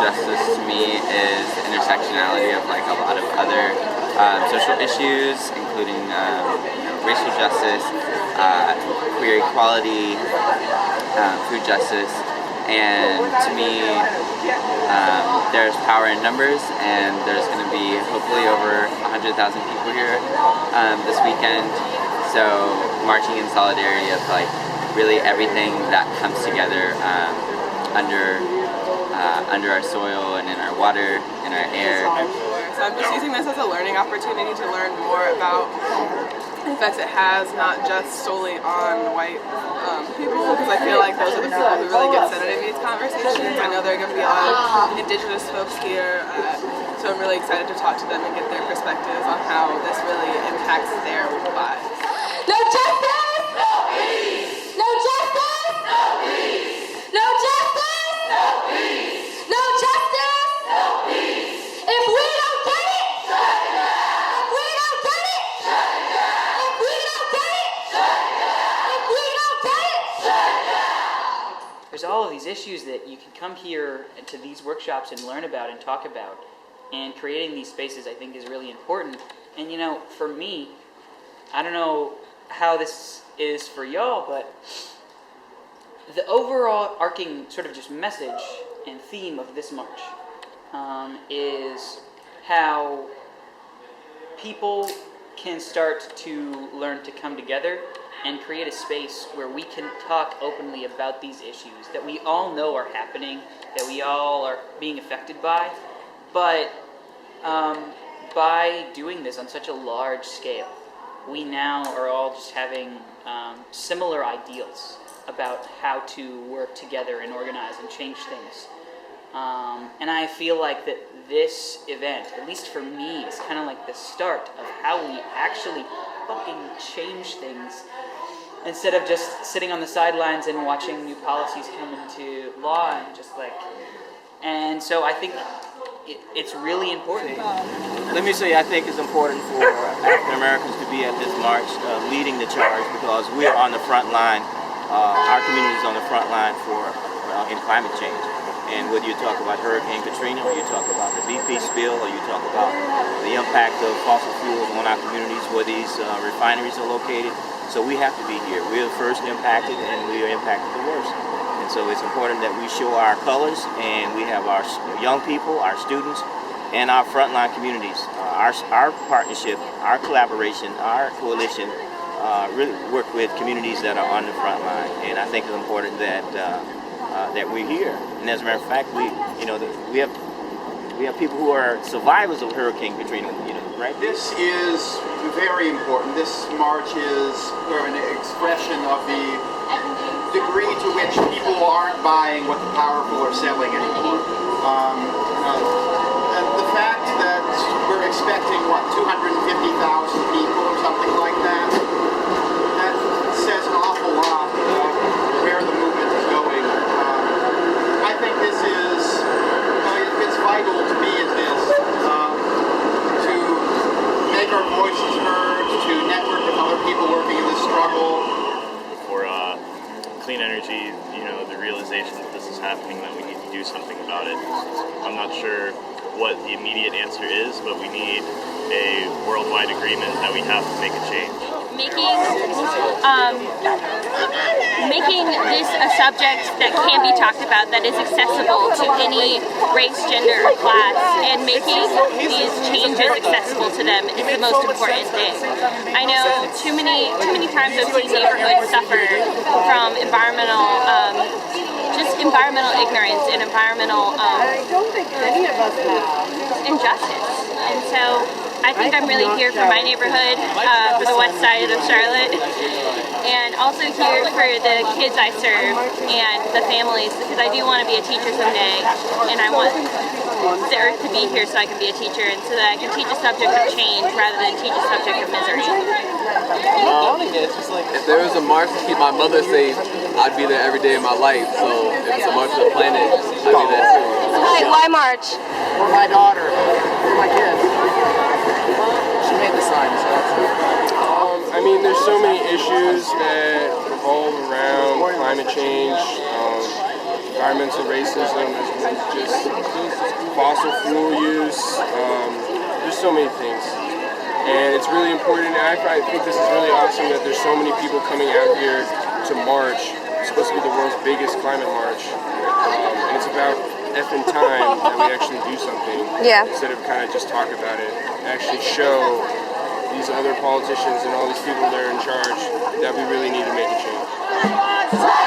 justice to me is the intersectionality of like a lot of other social issues, including racial justice, queer equality, food justice, and to me there's power in numbers, and there's going to be hopefully over 100,000 people here this weekend, so marching in solidarity of like really everything that comes together under our soil and in our water, in our air. So I'm just using this as a learning opportunity to learn more about the effects it has, not just solely on white people, because I feel like those are the people who really get centered in these conversations. I know there are going to be a lot of indigenous folks here, so I'm really excited to talk to them and get their perspectives on how this really impacts their lives. No justice! No peace! No justice! No peace! No justice! No peace! No justice! No peace! If we don't get it, shut it down! If we don't get it, shut it down! If we don't get it, shut it down! If we don't get it, shut it down! There's all of these issues that you can come here to these workshops and learn about and talk about. And creating these spaces, I think, is really important. And you know, for me, I don't know how this is for y'all, but the overall arcing sort of just message and theme of this march is how people can start to learn to come together and create a space where we can talk openly about these issues that we all know are happening, that we all are being affected by, but by doing this on such a large scale, we now are all just having similar ideals about how to work together and organize and change things. And I feel like that this event, at least for me, is kind of like the start of how we actually fucking change things, instead of just sitting on the sidelines and watching new policies come into law and just like. And so I think it's really important. Let me say, I think it's important for African Americans to be at this march, leading the charge, because we are on the front line. Our community is on the front line in climate change. And whether you talk about Hurricane Katrina, or you talk about the BP spill, or you talk about the impact of fossil fuels on our communities where these refineries are located, so we have to be here. We are first impacted, and we are impacted the worst. And so it's important that we show our colors, and we have our young people, our students, and our frontline communities. Our partnership, our collaboration, our coalition really work with communities that are on the front line. And I think it's important that that we're here. And as a matter of fact, we have people who are survivors of Hurricane Katrina, right? This is very important. This march is an expression of the degree to which people aren't buying what the powerful are selling anymore. And the fact that we're expecting, 250,000 people or something like that, that says an awful lot about where the movement is going. I think this is, it's vital to be in this, to make our voices heard, to network with other people working in this struggle. For clean energy, the realization that this is happening, that we need to do something about it. I'm not sure what the immediate answer is, but we need a worldwide agreement that we have to make a change. Making this a subject that can be talked about, that is accessible to any race, gender, or class, and making these changes accessible to them is the most important thing. I know too many times I've seen neighborhoods suffer from environmental ignorance and environmental injustice. And so I think I'm really here for my neighborhood, for the west side of Charlotte, and also here for the kids I serve and the families, because I do want to be a teacher someday, and I want the earth to be here so I can be a teacher, and so that I can teach a subject of change rather than teach a subject of misery. If there was a march to keep my mother safe, I'd be there every day of my life. So if it's a march for the planet, I'd be there too. Why march? For my daughter, for my kids. She made the sign, so I mean, there's so many issues that revolve around climate change, environmental racism, as well as just fossil fuel use. There's so many things. And it's really important, and I think this is really awesome that there's so many people coming out here to march. It's supposed to be the world's biggest climate march. And it's about effing time that we actually do something. Yeah. Instead of kind of just talk about it. Actually show these other politicians and all these people that are in charge that we really need to make a change.